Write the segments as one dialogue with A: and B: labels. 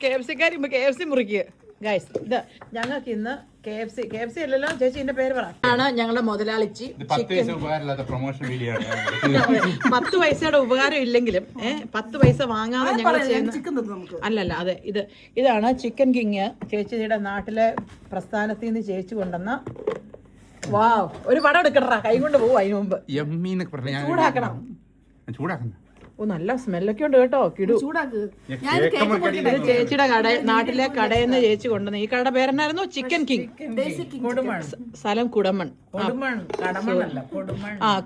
A: KFC മുറിക്കുക guys. ഇത് ഞങ്ങൾക്ക് ഇന്ന് KFC അല്ലല്ലോ ചേച്ചി, ഇതിന്റെ പേര് പറ. ആണ് ഞങ്ങളുടെ മുതലാളിച്ചി. 10 പൈസയുടെ ഉപകാരം ഇല്ലെങ്കിലും 10 പൈസ വാങ്ങാതെ ഞങ്ങൾ ചെയ്യുന്ന അല്ലല്ല. അതെ, ഇതാണ് ചിക്കൻ കിങ്. ചേച്ചിയുടെ നാട്ടിലെ പ്രസ്ഥാനത്തിൽ നിന്ന് ചേച്ചി കൊണ്ടുവന്ന. വാവ്, ഒരു പടം എടുക്കണ, കൈ കൊണ്ട് പോകും. അതിന് മുമ്പ് ചൂടാക്കണം. ഓ, നല്ല സ്മെല്ലൊക്കെ ഉണ്ട് കേട്ടോ. കിടു ചേച്ചിയുടെ നാട്ടിലെ കടയിൽ നിന്ന് ചേച്ചി കൊണ്ടുവന്ന. ഈ കടയുടെ പേരെന്നായിരുന്നു? Chicken king. സ്ഥലം കുടമൺ.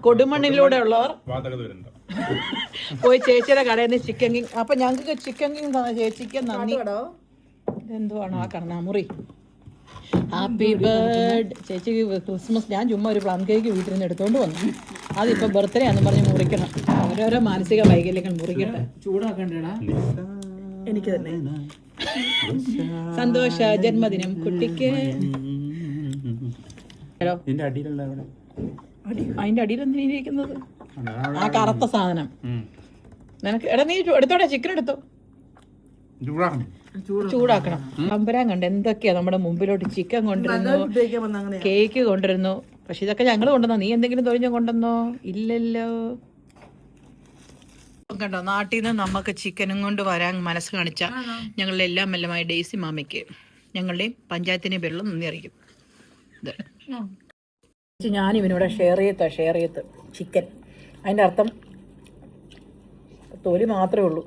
A: കൊടുമണ്ണിലൂടെ ഉള്ളവർ പോയി ചേച്ചിയുടെ കടയിൽ നിന്ന് ചിക്കൻ കിങ്. അപ്പൊ ഞങ്ങൾക്ക് ചിക്കൻ കിങ് തന്ന ചേച്ചിക്ക് നന്ദി. എന്തുവാണോ ആ കർണാമുറി? ഹാപ്പി ബർത്ത്ഡേ ചേച്ചിക്ക് ക്രിസ്മസ്. ഞാൻ ചുമ്മാ ഒരു പ്ലം കേക്ക് വീട്ടിൽ നിന്ന് എടുത്തോണ്ട് വന്നു. അതിപ്പോ ബർത്ത്ഡേ ആണെന്ന് പറഞ്ഞ് മുറിക്കണം. ഓരോരോ മാനസിക വൈകല്യങ്ങൾ മുറിക്കട്ടെ. ചൂടാക്കണ്ടേടാ എനിക്ക് തന്നെ. സന്തോഷ ജന്മദിനം കുട്ടിക്ക്. അതിന്റെ അടിയിൽ എന്തിനിരിക്കുന്നത്? ആ കറുത്ത സാധനം നിനക്ക്. എടാ നീ എടുത്തോടെ, ചിക്കൻ എടുത്തോ. ചൂടാക്കണം. തമ്പുരാൻ കണ്ട് എന്തൊക്കെയാ നമ്മുടെ മുമ്പിലോട്ട്. ചിക്കൻ കൊണ്ടിരുന്നു, കേക്ക് കൊണ്ടിരുന്നു. പക്ഷെ ഇതൊക്കെ ഞങ്ങൾ കൊണ്ടുവന്നോ? നീ എന്തെങ്കിലും തൊഴിഞ്ഞ കൊണ്ടുവന്നോ? ഇല്ലല്ലോ. കണ്ടോ, നാട്ടിൽ നിന്ന് നമുക്ക് ചിക്കനും കൊണ്ട് വരാൻ മനസ്സ് കാണിച്ച ഞങ്ങളുടെ എല്ലാം മെല്ലമായ ഡെയ്സി മാമയ്ക്ക് ഞങ്ങളുടെയും പഞ്ചായത്തിൻ്റെയും പേരിലും നന്ദി അറിയിക്കും. ഞാനിവനോട് ഷെയർ ചെയ്യത്ത് ചിക്കൻ. അതിൻ്റെ അർത്ഥം തൊലി മാത്രമേ ഉള്ളൂ,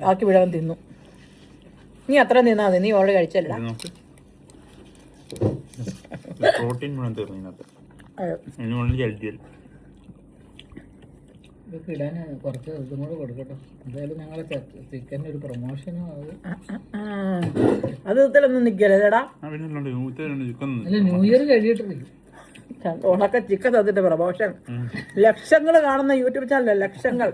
A: ബാക്കി വിടാൻ തിന്നു. നീ അത്ര നിന്നാ മതി, നീ ഓൾറെഡി കഴിച്ചല്ല. കുറച്ച് ഇതും കൂടെ കൊടുക്കട്ടോ. എന്തായാലും ഞങ്ങളെ ചിക്കൻ്റെ ഒരു പ്രൊമോഷനും അത് ഇതിലൊന്നും നിൽക്കല്ലേടാ. New year കഴിയിട്ടില്ല. ഉണക്ക ചിക്കൻ തന്നിട്ട് പ്രൊമോഷൻ. ലക്ഷങ്ങൾ കാണുന്ന യൂട്യൂബ് ചാനൽ, ലക്ഷങ്ങൾ.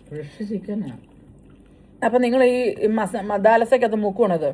A: ഫ്രഷ് ചിക്കനാ. അപ്പൊ നിങ്ങൾ ഈ മസാലസക്കകത്ത് മുക്കുവാണത്?